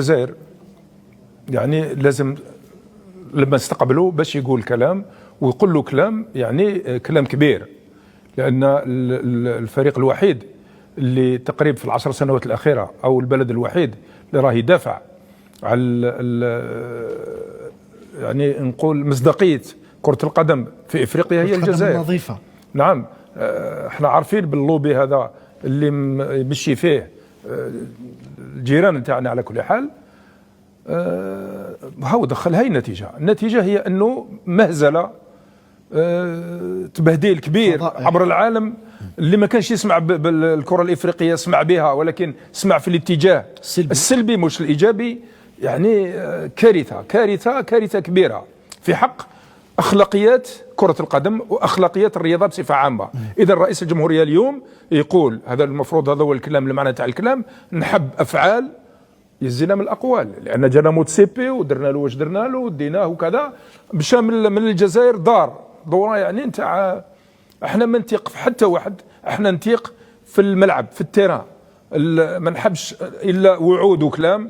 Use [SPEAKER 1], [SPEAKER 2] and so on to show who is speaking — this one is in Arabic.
[SPEAKER 1] الجزائر يعني لازم لما استقبله باش يقول كلام ويقول له كلام، يعني كلام كبير، لأن الفريق الوحيد اللي تقريبا في العشر سنوات الأخيرة أو البلد الوحيد اللي راه يدافع على يعني نقول مصداقية كرة القدم في إفريقيا هي الجزائر.
[SPEAKER 2] نظيفة.
[SPEAKER 1] نعم، احنا عارفين باللوبي هذا اللي يمشي فيه الجيران نتاعنا على كل حال. هاو دخل هاي النتيجة هي أنه مهزلة، تبهديل كبير عبر العالم اللي ما كانش يسمع بالكرة الإفريقية يسمع بها، ولكن سمع في الاتجاه السلبي مش الإيجابي. يعني كارثة كبيرة في حق أخلاقيات كرة القدم وأخلاقيات الرياضة بصفة عامة. إذا رئيس الجمهورية اليوم يقول هذا، المفروض هذا هو الكلام المعنى تاع الكلام، نحب أفعال يزينا من الأقوال، لأن جانا موتسيبي ودرنا له واش درنا له وديناه وكذا، مشى من الجزائر دورة يعني نتاع احنا ما نثيق في حتى واحد، احنا نثيق في الملعب في التيران، ما نحبش إلا وعود وكلام.